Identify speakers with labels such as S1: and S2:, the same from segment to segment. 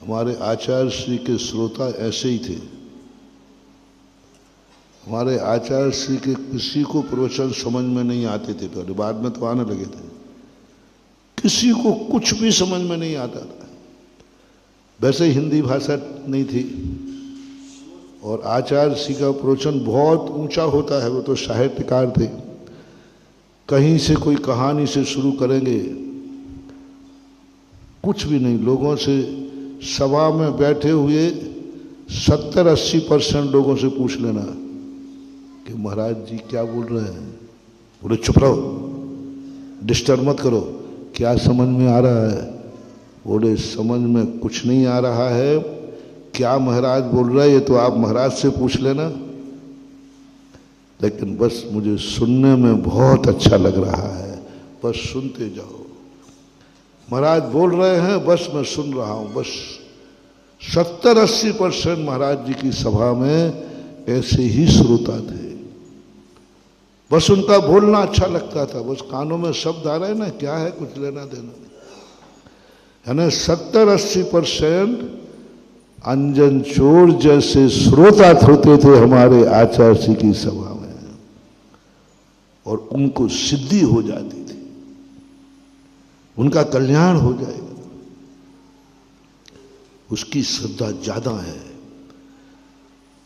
S1: हमारे आचार्य श्री के श्रोता ऐसे ही थे। हमारे आचार्य श्री के किसी को प्रवचन समझ में नहीं आते थे पहले, बाद में तो आने लगे थे। किसी को कुछ भी समझ में नहीं आता था। वैसे हिंदी भाषा नहीं थी और आचार्य श्री का प्रवचन बहुत ऊंचा होता है। वो तो साहित्यकार थे। कहीं से कोई कहानी से शुरू करेंगे, कुछ भी नहीं। लोगों से, सभा में बैठे हुए 70-80% लोगों से पूछ लेना कि महाराज जी क्या बोल रहे हैं। बोले चुप रहो, डिस्टर्ब मत करो, क्या समझ में आ रहा है। बोले समझ में कुछ नहीं आ रहा है, क्या महाराज बोल रहे हैं ये तो आप महाराज से पूछ लेना, लेकिन बस मुझे सुनने में बहुत अच्छा लग रहा है, बस सुनते जाओ। महाराज बोल रहे हैं, बस मैं सुन रहा हूं। बस 70-80% महाराज जी की सभा में ऐसे ही श्रोता थे। बस उनका बोलना अच्छा लगता था, बस कानों में शब्द आ रहे हैं ना, क्या है, कुछ लेना देना नहीं। यानी 70-80% अंजन चोर जैसे श्रोता होते थे हमारे आचार्य जी की सभा में, और उनको सिद्धि हो जाती थी, उनका कल्याण हो जाएगा। उसकी श्रद्धा ज्यादा है,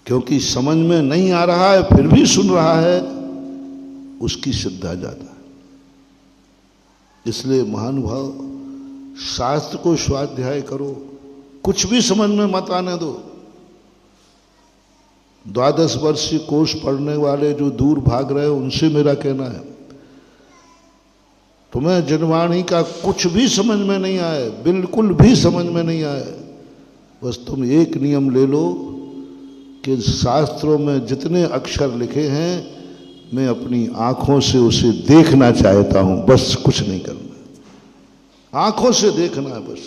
S1: क्योंकि समझ में नहीं आ रहा है फिर भी सुन रहा है, उसकी श्रद्धा ज्यादा है। इसलिए महानुभाव, शास्त्र को स्वाध्याय करो, कुछ भी समझ में मत आने दो। 12 वर्षीय कोर्स पढ़ने वाले जो दूर भाग रहे हो, उनसे मेरा कहना है, तुम्हें जनवाणी का कुछ भी समझ में नहीं आए, बिल्कुल भी समझ में नहीं आए, बस तुम एक नियम ले लो कि शास्त्रों में जितने अक्षर लिखे हैं मैं अपनी आंखों से उसे देखना चाहता हूं, बस कुछ नहीं करना। आंखों से देखना है बस।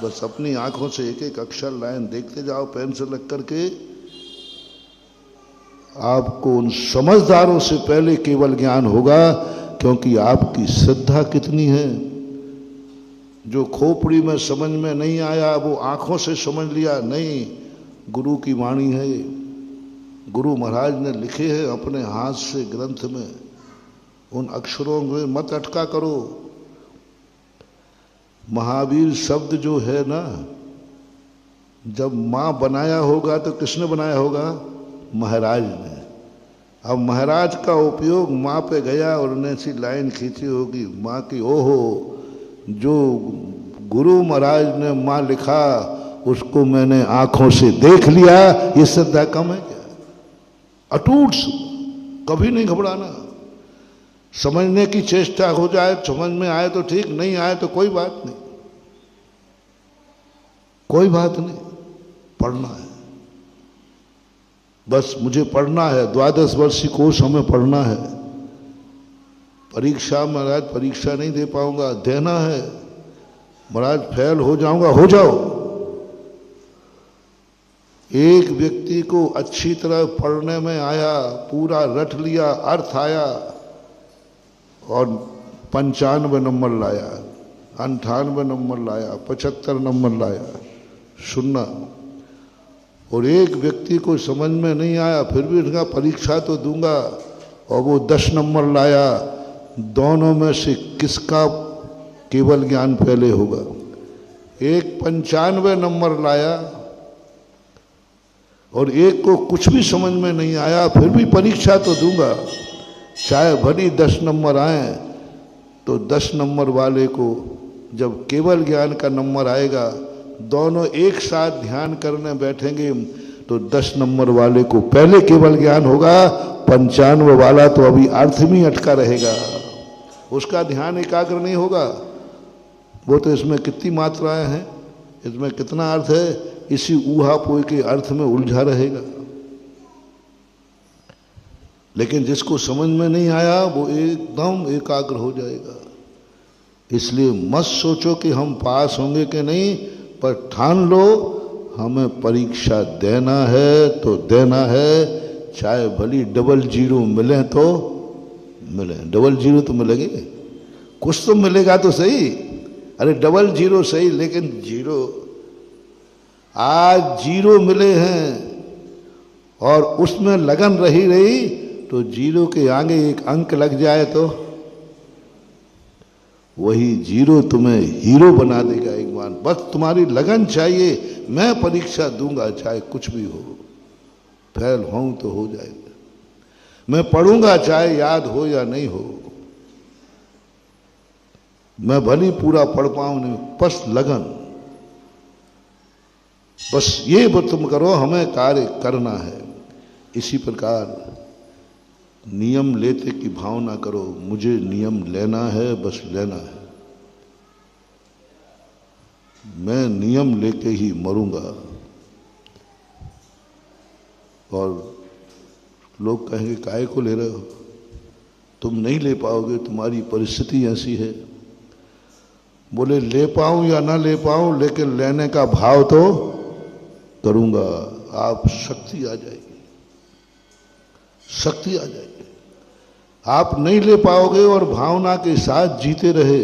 S1: बस अपनी आंखों से एक एक अक्षर लाइन देखते जाओ, पेन से लग करके। आपको उन समझदारों से पहले केवल ज्ञान होगा, क्योंकि आपकी श्रद्धा कितनी है। जो खोपड़ी में समझ में नहीं आया वो आंखों से समझ लिया, नहीं, गुरु की वाणी है, गुरु महाराज ने लिखे हैं अपने हाथ से ग्रंथ में, उन अक्षरों में मत अटका करो। महावीर शब्द जो है ना, जब मां बनाया होगा तो किसने बनाया होगा? महाराज ने। अब महाराज का उपयोग मां पे गया और उन्हें सी लाइन खींची होगी मां की, ओहो जो गुरु महाराज ने मां लिखा उसको मैंने आंखों से देख लिया, ये श्रद्धा कम है क्या? अटूट, कभी नहीं घबराना। समझने की चेष्टा हो जाए, समझ में आए तो ठीक, नहीं आए तो कोई बात नहीं, कोई बात नहीं, पढ़ना है बस। मुझे पढ़ना है, 12 वर्षीय कोर्स हमें पढ़ना है। परीक्षा महाराज परीक्षा नहीं दे पाऊंगा, देना है। महाराज फेल हो जाऊंगा, हो जाओ। एक व्यक्ति को अच्छी तरह पढ़ने में आया, पूरा रट लिया, अर्थ आया और 95 नंबर लाया, 98 नंबर लाया, 75 नंबर लाया, सुनना। और एक व्यक्ति को समझ में नहीं आया, फिर भी उसका परीक्षा तो दूंगा, और वो 10 नंबर लाया। दोनों में से किसका केवल ज्ञान पहले होगा? एक 95 नंबर लाया और एक को कुछ भी समझ में नहीं आया, फिर भी परीक्षा तो दूंगा, चाहे भली 10 नंबर आए। तो 10 नंबर वाले को जब केवल ज्ञान का नंबर आएगा, दोनों एक साथ ध्यान करने बैठेंगे तो 10 नंबर वाले को पहले केवल ज्ञान होगा, 95 वाला तो अभी अर्थ में अटका रहेगा, उसका ध्यान एकाग्र नहीं होगा। वो तो इसमें कितनी मात्राएं हैं, इसमें कितना अर्थ है, इसी ऊहापोह के अर्थ में उलझा रहेगा। लेकिन जिसको समझ में नहीं आया वो एकदम एकाग्र हो जाएगा। इसलिए मत सोचो कि हम पास होंगे कि नहीं, पर ठान लो हमें परीक्षा देना है तो देना है, चाहे भली 00 मिले तो मिले। 00 तो मिलेगी, कुछ तो मिलेगा तो सही। अरे 00 सही, लेकिन 0 आज 0 मिले हैं और उसमें लगन रही तो 0 के आगे एक अंक लग जाए तो वही 0 तुम्हें हीरो बना देगा एक बार। बस तुम्हारी लगन चाहिए। मैं परीक्षा दूंगा चाहे कुछ भी हो, फेल होऊं तो हो जाएगा। मैं पढ़ूंगा चाहे याद हो या नहीं हो, मैं भली पूरा पढ़ पाऊं नहीं, बस लगन। बस ये तुम करो, हमें कार्य करना है। इसी प्रकार नियम लेते की भावना करो, मुझे नियम लेना है, बस लेना है। मैं नियम लेके ही मरूंगा। और लोग कहेंगे काहे को ले रहे हो, तुम नहीं ले पाओगे, तुम्हारी परिस्थिति ऐसी है। बोले ले पाऊं या ना ले पाऊं, लेकिन लेने का भाव तो करूंगा। आप शक्ति आ जाएगी, शक्ति आ जाएगी। आप नहीं ले पाओगे और भावना के साथ जीते रहे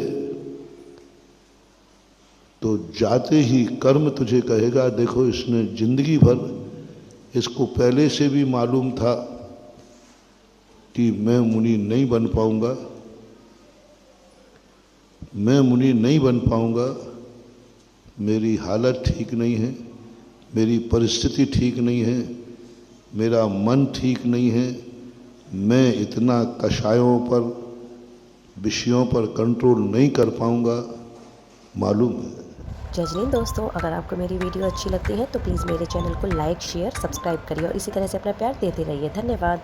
S1: तो जाते ही कर्म तुझे कहेगा, देखो इसने जिंदगी भर, इसको पहले से भी मालूम था कि मैं मुनि नहीं बन पाऊंगा, मैं मुनि नहीं बन पाऊंगा, मेरी हालत ठीक नहीं है, मेरी परिस्थिति ठीक नहीं है, मेरा मन ठीक नहीं है, मैं इतना कषायों पर, विषयों पर कंट्रोल नहीं कर पाऊंगा, मालूम है।
S2: जय हिंद दोस्तों, अगर आपको मेरी वीडियो अच्छी लगती है तो प्लीज़ मेरे चैनल को लाइक, शेयर, सब्सक्राइब करिए और इसी तरह से अपना प्यार देते रहिए। धन्यवाद।